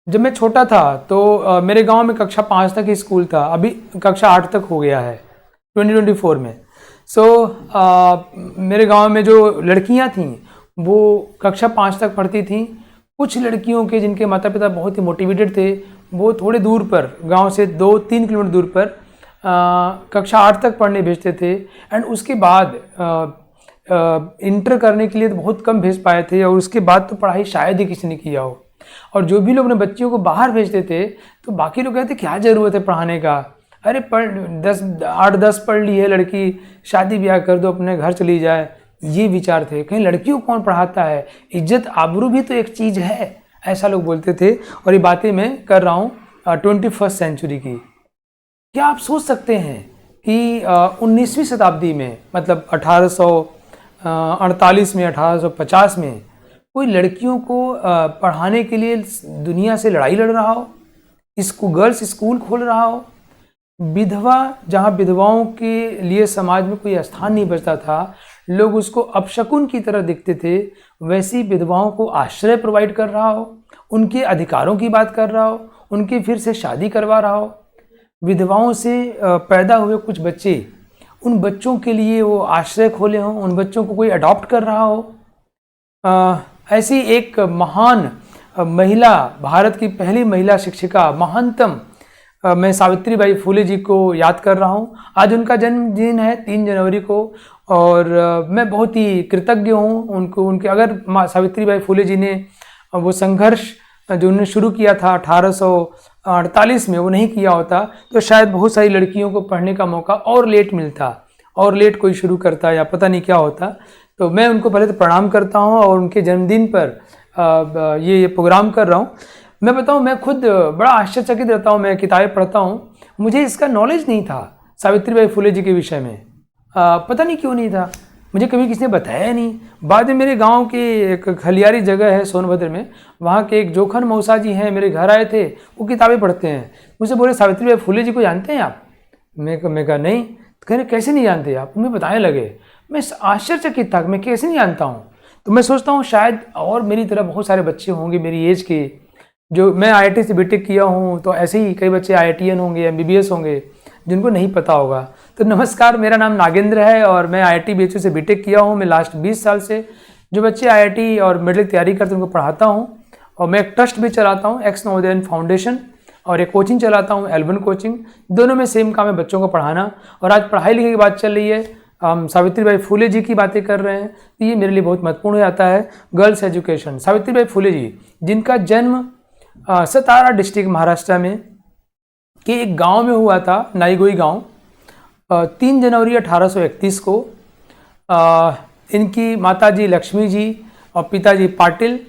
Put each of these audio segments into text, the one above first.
जब मैं छोटा था तो मेरे गांव में कक्षा 5 तक ही स्कूल था, अभी कक्षा 8 तक हो गया है 2024 में। सो मेरे गांव में जो लड़कियां थीं वो कक्षा 5 तक पढ़ती थीं। कुछ लड़कियों के जिनके माता पिता बहुत ही मोटिवेटेड थे, वो थोड़े दूर पर, गांव से 2-3 किलोमीटर दूर पर कक्षा 8 तक पढ़ने भेजते थे। एंड उसके बाद इंटर करने के लिए तो बहुत कम भेज पाए थे, और उसके बाद तो पढ़ाई शायद ही किसी ने किया हो। और जो भी लोग अपने बच्चियों को बाहर भेजते थे तो बाकी लोग कहते क्या ज़रूरत है पढ़ाने का, अरे पढ़ 8-10 पढ़ ली है लड़की, शादी ब्याह कर दो, अपने घर चली जाए। ये विचार थे, कहीं लड़कियों को कौन पढ़ाता है, इज्जत आबरू भी तो एक चीज़ है, ऐसा लोग बोलते थे। और ये बातें मैं कर रहा हूँ 21वीं सेंचुरी की। क्या आप सोच सकते हैं कि 19वीं शताब्दी में, मतलब 1848 में, 1850 में कोई लड़कियों को पढ़ाने के लिए दुनिया से लड़ाई लड़ रहा हो, गर्ल्स स्कूल खोल रहा हो, विधवा, जहाँ विधवाओं के लिए समाज में कोई स्थान नहीं बचता था, लोग उसको अपशकुन की तरह दिखते थे, वैसी विधवाओं को आश्रय प्रोवाइड कर रहा हो, उनके अधिकारों की बात कर रहा हो, उनकी फिर से शादी करवा रहा हो, विधवाओं से पैदा हुए कुछ बच्चे, उन बच्चों के लिए वो आश्रय खोले हों, उन बच्चों को कोई अडॉप्ट कर रहा हो। ऐसी एक महान महिला, भारत की पहली महिला शिक्षिका, महानतम, मैं सावित्रीबाई फुले जी को याद कर रहा हूँ। आज उनका जन्मदिन है 3 जनवरी को, और मैं बहुत ही कृतज्ञ हूँ उनको, उनके, अगर सावित्रीबाई फुले जी ने वो संघर्ष जो उन्होंने शुरू किया था 1848 में वो नहीं किया होता तो शायद बहुत सारी लड़कियों को पढ़ने का मौका और लेट मिलता, और लेट कोई शुरू करता, या पता नहीं क्या होता। तो मैं उनको पहले तो प्रणाम करता हूँ, और उनके जन्मदिन पर ये प्रोग्राम कर रहा हूँ। मैं बताऊँ, मैं खुद बड़ा आश्चर्यचकित रहता हूँ, मैं किताबें पढ़ता हूँ, मुझे इसका नॉलेज नहीं था सावित्रीबाई फुले जी के विषय में। पता नहीं क्यों नहीं था, मुझे कभी किसी ने बताया नहीं। बाद में मेरे गांव के एक खलियारी जगह है सोनभद्र में, वहाँ के एक जोखन मौसा जी हैं, मेरे घर आए थे, वो किताबें पढ़ते हैं, मुझसे बोले सावित्रीबाई फुले जी को जानते हैं आप? मैं कहा नहीं। तो कह रहे कैसे नहीं जानते आप? मुझे बताने लगे। मैं आश्चर्यचकित था, मैं कैसे नहीं जानता हूँ। तो मैं सोचता हूँ शायद और मेरी तरह बहुत सारे बच्चे होंगे मेरी एज के, जो, मैं IIT से बीटेक किया हूँ, तो ऐसे ही कई बच्चे IITian होंगे, MBBS होंगे, जिनको नहीं पता होगा। तो नमस्कार, मेरा नाम नागेंद्र है और मैं IIT BHU से बीटेक किया हूँ। मैं लास्ट 20 साल से जो बच्चे IIT और मेडिकल तैयारी करते हैं उनको पढ़ाता हूँ, और मैं एक ट्रस्ट भी चलाता हूँ, एक्स नवोदय फाउंडेशन, और एक कोचिंग चलाता हूँ, L1 कोचिंग। दोनों में सेम काम है, बच्चों को पढ़ाना। और आज पढ़ाई लिखाई की बात चल रही है, हम सावित्रीबाई फुले जी की बातें कर रहे हैं, तो ये मेरे लिए बहुत महत्वपूर्ण हो जाता है। गर्ल्स एजुकेशन, सावित्रीबाई फुले जी, जिनका जन्म सतारा डिस्ट्रिक्ट महाराष्ट्र में के एक गांव में हुआ था, नाईगोई गांव, 3 जनवरी 1831 को। इनकी माताजी लक्ष्मी जी और पिताजी पाटिल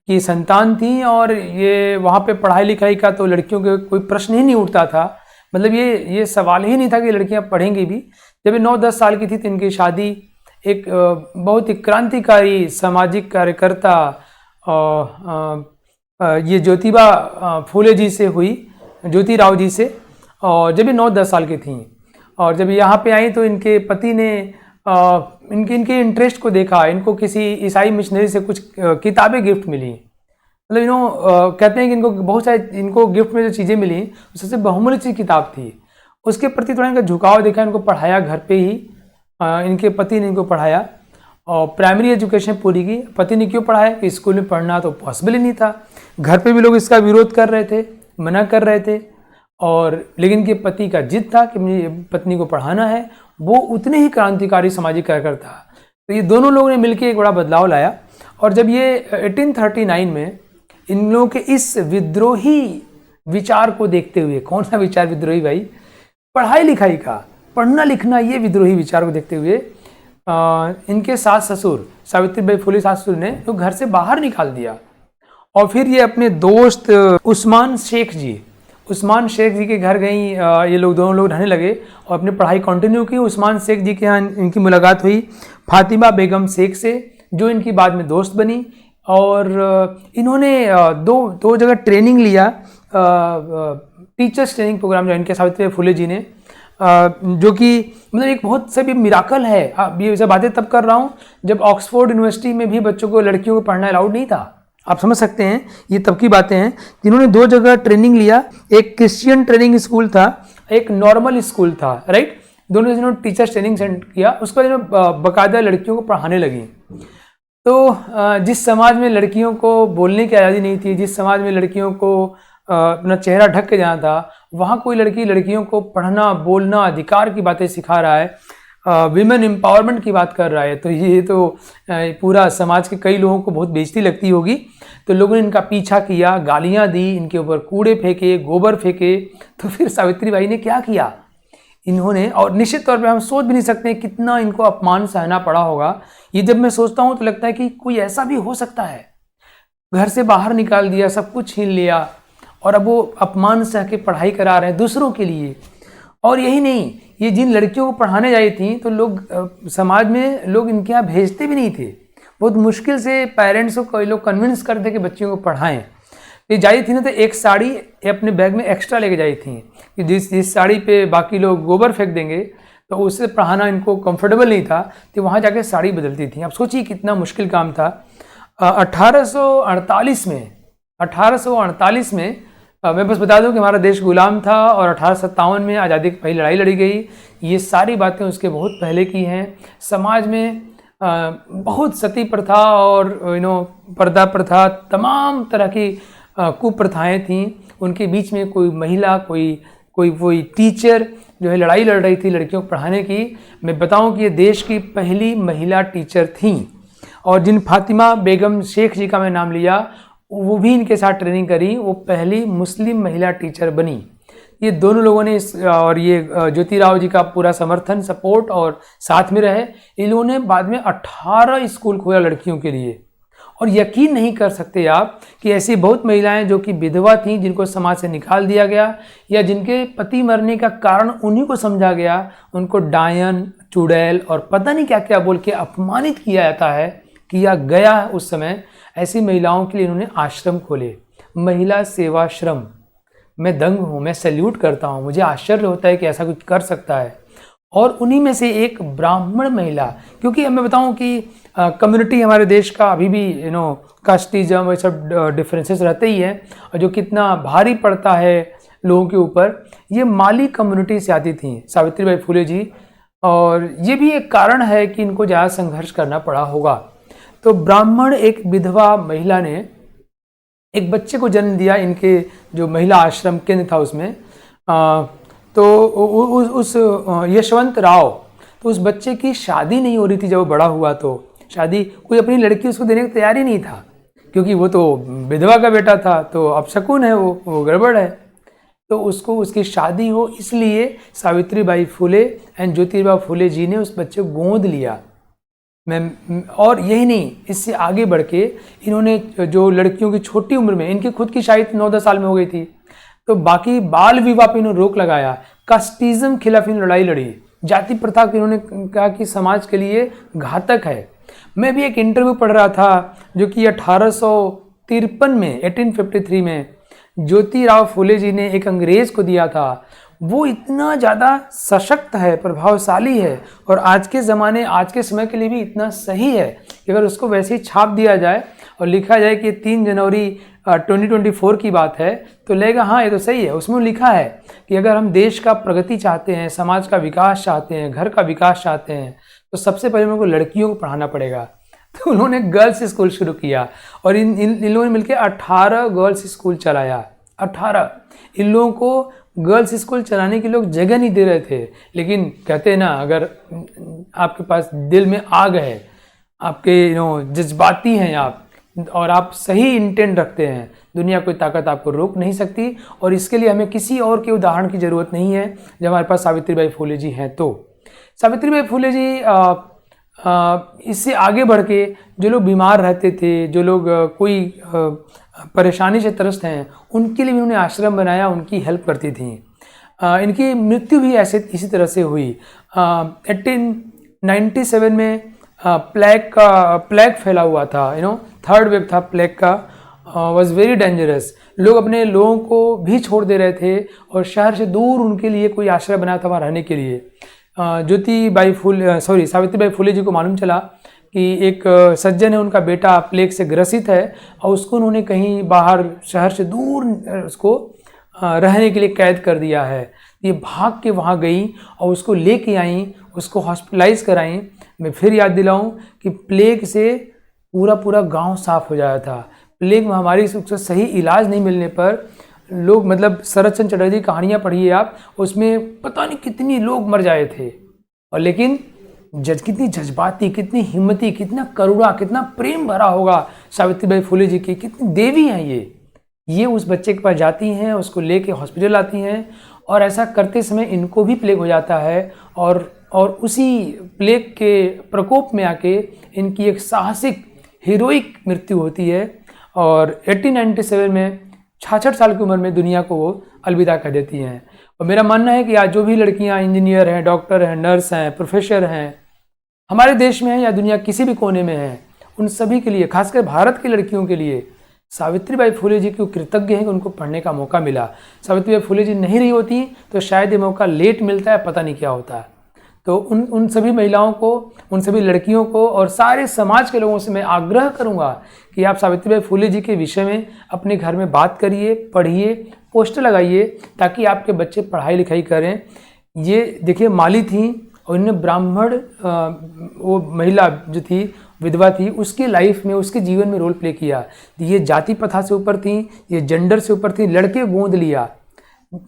की संतान थी, और ये वहाँ पे पढ़ाई लिखाई का तो लड़कियों के कोई प्रश्न ही नहीं उठता था, मतलब ये सवाल ही नहीं था कि लड़कियाँ पढ़ेंगी भी। जब ये 9-10 साल की थी तो इनकी शादी एक बहुत ही क्रांतिकारी सामाजिक कार्यकर्ता ये ज्योतिबा फुले जी से हुई, ज्योतिराव जी से, और जब ये 9-10 साल की थीं। और जब यहाँ पे आई तो इनके पति ने इनके इंटरेस्ट को देखा, इनको किसी ईसाई मिशनरी से कुछ किताबें गिफ्ट मिली, मतलब कहते हैं कि इनको बहुत सारे, इनको गिफ्ट में जो चीज़ें मिली सबसे बहुमूल्य चीज़ किताब थी। उसके प्रति थोड़ा इनका झुकाव देखा, इनको पढ़ाया घर पे ही, इनके पति ने इनको पढ़ाया और प्राइमरी एजुकेशन पूरी की। पति ने क्यों पढ़ाया कि स्कूल में पढ़ना तो पॉसिबल ही नहीं था, घर पे भी लोग इसका विरोध कर रहे थे, मना कर रहे थे, और लेकिन इनके पति का जिद था कि मुझे पत्नी को पढ़ाना है। वो उतने ही क्रांतिकारी सामाजिक कार्यकर्ता, तो ये दोनों लोगों ने मिलकर एक बड़ा बदलाव लाया। और जब ये 1839 में इन लोगों के इस विद्रोही विचार को देखते हुए, कौन सा विचार विद्रोही भाई? पढ़ाई लिखाई का, पढ़ना लिखना, ये विद्रोही विचार को देखते हुए इनके सास ससुर, सावित्रीबाई फुले सास ससुर ने तो घर से बाहर निकाल दिया। और फिर ये अपने दोस्त उस्मान शेख जी के घर गई, ये लोग दोनों लोग रहने लगे और अपनी पढ़ाई कंटिन्यू की। उस्मान शेख जी के यहाँ इनकी मुलाकात हुई फातिमा बेगम शेख से, जो इनकी बाद में दोस्त बनी। और इन्होंने दो जगह ट्रेनिंग लिया, टीचर्स ट्रेनिंग प्रोग्राम ज्वाइन किया सावित्रीबाई फुले जी ने, जो कि मतलब एक बहुत से भी मिराकल है। ये सब बातें तब कर रहा हूँ जब ऑक्सफोर्ड यूनिवर्सिटी में भी बच्चों को, लड़कियों को पढ़ना अलाउड नहीं था। आप समझ सकते हैं, ये तब की बातें हैं जिन्होंने 2 जगह ट्रेनिंग लिया। एक क्रिश्चियन ट्रेनिंग स्कूल था, एक नॉर्मल स्कूल था, राइट। दोनों जिन्होंने टीचर्स ट्रेनिंग सेंटर किया, उसके बाद इन्होंने बाकायदा लड़कियों को पढ़ाने लगी। तो जिस समाज में लड़कियों को बोलने की आज़ादी नहीं थी, जिस समाज में लड़कियों को अपना चेहरा ढक के जाना था, वहाँ कोई लड़की लड़कियों को पढ़ना, बोलना, अधिकार की बातें सिखा रहा है, विमेन एम्पावरमेंट की बात कर रहा है, तो ये तो पूरा समाज के कई लोगों को बहुत बेइज्जती लगती होगी। तो लोगों ने इनका पीछा किया, गालियाँ दी, इनके ऊपर कूड़े फेंके, गोबर फेंके। तो फिर सावित्री बाई ने क्या किया, इन्होंने, और निश्चित तौर पे हम सोच भी नहीं सकते कितना इनको अपमान सहना पड़ा होगा। ये जब मैं सोचता हूँ तो लगता है कि कोई ऐसा भी हो सकता है, घर से बाहर निकाल दिया, सब कुछ छीन लिया, और अब वो अपमान सह के पढ़ाई करा रहे हैं दूसरों के लिए। और यही नहीं, ये जिन लड़कियों को पढ़ाने जाई थी तो लोग समाज में लोग इनके यहाँ भेजते भी नहीं थे, बहुत मुश्किल से पेरेंट्स को कई लोग कन्विंस करते कि बच्चियों को पढ़ाएं। ये जाई थी ना तो एक साड़ी अपने बैग में एक्स्ट्रा लेके जाई थी कि जिस साड़ी पे बाकी लोग गोबर फेंक देंगे तो उससे पढ़ाना इनको कंफर्टेबल नहीं था, तो वहाँ जाके साड़ी बदलती थी। अब सोचिए कितना मुश्किल काम था। 1848 में मैं बस बता दूं कि हमारा देश गुलाम था और 1857 में आज़ादी की पहली लड़ाई लड़ी गई। ये सारी बातें उसके बहुत पहले की हैं। समाज में बहुत सती प्रथा और पर्दा प्रथा, तमाम तरह की कुप्रथाएं थीं। उनके बीच में कोई महिला, कोई टीचर जो है लड़ाई लड़ रही थी लड़कियों को पढ़ाने की। मैं बताऊं कि ये देश की पहली महिला टीचर थीं, और जिन फातिमा बेगम शेख जी का मैं नाम लिया, वो भी इनके साथ ट्रेनिंग करी, वो पहली मुस्लिम महिला टीचर बनी। ये दोनों लोगों ने और ये ज्योतिराव जी का पूरा समर्थन, सपोर्ट और साथ में रहे। इन लोगों ने बाद में 18 स्कूल खोला लड़कियों के लिए। और यकीन नहीं कर सकते आप कि ऐसी बहुत महिलाएं जो कि विधवा थीं, जिनको समाज से निकाल दिया गया या जिनके पति मरने का कारण उन्हीं को समझा गया, उनको डायन, चुड़ैल और पता नहीं क्या क्या बोल के अपमानित किया गया उस समय। ऐसी महिलाओं के लिए इन्होंने आश्रम खोले, महिला सेवाश्रम। मैं दंग हूँ, मैं सैल्यूट करता हूँ, मुझे आश्चर्य होता है कि ऐसा कुछ कर सकता है। और उन्हीं में से एक ब्राह्मण महिला, क्योंकि मैं बताऊँ कि कम्युनिटी हमारे देश का अभी भी कास्टिज्म ये सब डिफरेंसेस रहते ही हैं, और जो कितना भारी पड़ता है लोगों के ऊपर। ये माली कम्युनिटी से आती थी सावित्रीबाई फुले जी, और ये भी एक कारण है कि इनको ज़्यादा संघर्ष करना पड़ा होगा। तो ब्राह्मण एक विधवा महिला ने एक बच्चे को जन्म दिया, इनके जो महिला आश्रम केंद्र था उसमें। तो उस यशवंत राव, तो उस बच्चे की शादी नहीं हो रही थी। जब वो बड़ा हुआ तो शादी, कोई अपनी लड़की उसको देने को तैयार ही नहीं था, क्योंकि वो तो विधवा का बेटा था, तो अपशकुन है, वो गड़बड़ है। तो उसको उसकी शादी हो, इसलिए सावित्रीबाई फुले एंड ज्योतिबा फुले जी ने उस बच्चे को गोद लिया। और यही नहीं, इससे आगे बढ़ के इन्होंने जो लड़कियों की छोटी उम्र में, इनकी खुद की शायद 9-10 साल में हो गई थी, तो बाकी बाल विवाह पे इन्होंने रोक लगाया, कास्टिज्म खिलाफ इन्होंने लड़ाई लड़ी, जाति प्रथा की इन्होंने कहा कि समाज के लिए घातक है। मैं भी एक इंटरव्यू पढ़ रहा था जो कि 1853 में 1853 में ज्योतिराव फुले जी ने एक अंग्रेज को दिया था। वो इतना ज़्यादा सशक्त है, प्रभावशाली है, और आज के ज़माने, आज के समय के लिए भी इतना सही है कि अगर उसको वैसे ही छाप दिया जाए और लिखा जाए कि 3 जनवरी 2024 की बात है, तो लगेगा हाँ ये तो सही है। उसमें लिखा है कि अगर हम देश का प्रगति चाहते हैं, समाज का विकास चाहते हैं, घर का विकास चाहते हैं, तो सबसे पहले उनको लड़कियों को पढ़ाना पड़ेगा। तो उन्होंने गर्ल्स स्कूल शुरू किया, और इन लोगों ने मिलकर 18 गर्ल्स स्कूल चलाया। 18। इन लोगों को गर्ल्स स्कूल चलाने के लोग जगह नहीं दे रहे थे, लेकिन कहते हैं ना, अगर आपके पास दिल में आग है, आपके जज्बाती हैं आप, और आप सही इंटेंट रखते हैं, दुनिया कोई ताकत आपको रोक नहीं सकती। और इसके लिए हमें किसी और के उदाहरण की ज़रूरत नहीं है, जब हमारे पास सावित्रीबाई फुले जी हैं। तो सावित्रीबाई फुले जी इससे आगे बढ़ के जो लोग बीमार रहते थे, जो लोग कोई परेशानी से त्रस्त हैं, उनके लिए भी उन्होंने आश्रम बनाया, उनकी हेल्प करती थी। इनकी मृत्यु भी इसी तरह से हुई। 1897 में प्लेग फैला हुआ था, 3rd वेव था प्लेग का, वॉज वेरी डेंजरस। लोग अपने लोगों को भी छोड़ दे रहे थे, और शहर से दूर उनके लिए कोई आश्रय बनाया था वहाँ रहने के लिए। सावित्रीबाई फुले जी को मालूम चला कि एक सज्जन है, उनका बेटा प्लेग से ग्रसित है और उसको उन्होंने कहीं बाहर शहर से दूर उसको रहने के लिए कैद कर दिया है। ये भाग के वहाँ गई और उसको लेके आई, उसको हॉस्पिटलाइज कराई। मैं फिर याद दिलाऊं कि प्लेग से पूरा गांव साफ हो जाया था। प्लेग महामारी से सही इलाज नहीं मिलने पर लोग, मतलब शरद चंद्र चटर्जी की कहानियाँ पढ़िए आप, उसमें पता नहीं कितनी लोग मर जाए थे। और लेकिन कितनी जज्बाती, कितनी हिम्मती, कितना करुणा, कितना प्रेम भरा होगा सावित्रीबाई फुले जी की, कितनी देवी हैं ये उस बच्चे के पास जाती हैं, उसको लेके हॉस्पिटल आती हैं और ऐसा करते समय इनको भी प्लेग हो जाता है और उसी प्लेग के प्रकोप में आके इनकी एक साहसिक हीरोइक मृत्यु होती है और 1897 में 66 साल की उम्र में दुनिया को वो अलविदा कर देती हैं। और मेरा मानना है कि आज जो भी लड़कियां इंजीनियर हैं, डॉक्टर हैं, नर्स हैं, प्रोफेसर हैं, हमारे देश में हैं या दुनिया किसी भी कोने में हैं, उन सभी के लिए, खासकर भारत की लड़कियों के लिए सावित्रीबाई फुले जी को कृतज्ञ हैं कि उनको पढ़ने का मौका मिला। सावित्रीबाई फुले जी नहीं रही होती तो शायद ये मौका लेट मिलता है, पता नहीं क्या होता। तो उन सभी महिलाओं को, उन सभी लड़कियों को और सारे समाज के लोगों से मैं आग्रह करूंगा कि आप सावित्रीबाई फुले जी के विषय में अपने घर में बात करिए, पढ़िए, पोस्टर लगाइए, ताकि आपके बच्चे पढ़ाई लिखाई करें। ये देखिए माली थी और इन्हें ब्राह्मण, वो महिला जो थी, विधवा थी, उसकी लाइफ में, उसके जीवन में रोल प्ले किया। ये जाति प्रथा से ऊपर थी, ये जेंडर से ऊपर थी, लड़के गोद लिया।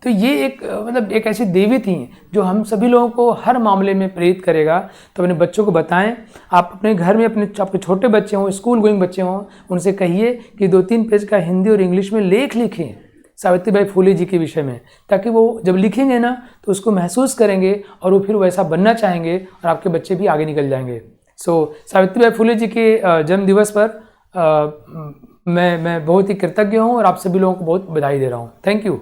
तो ये एक, मतलब एक ऐसी देवी थी जो हम सभी लोगों को हर मामले में प्रेरित करेगा। तो अपने बच्चों को बताएं, आप अपने घर में आपके छोटे बच्चे हों, स्कूल गोइंग बच्चे हों, उनसे कहिए कि 2-3 पेज का हिंदी और इंग्लिश में लेख लिखें सावित्रीबाई फुले जी के विषय में, ताकि वो जब लिखेंगे ना तो उसको महसूस करेंगे और वो फिर वैसा बनना चाहेंगे और आपके बच्चे भी आगे निकल जाएंगे। सावित्रीबाई फुले जी के जन्म दिवस पर मैं बहुत ही कृतज्ञ हूँ और आप सभी लोगों को बहुत बधाई दे रहा हूँ। Thank you.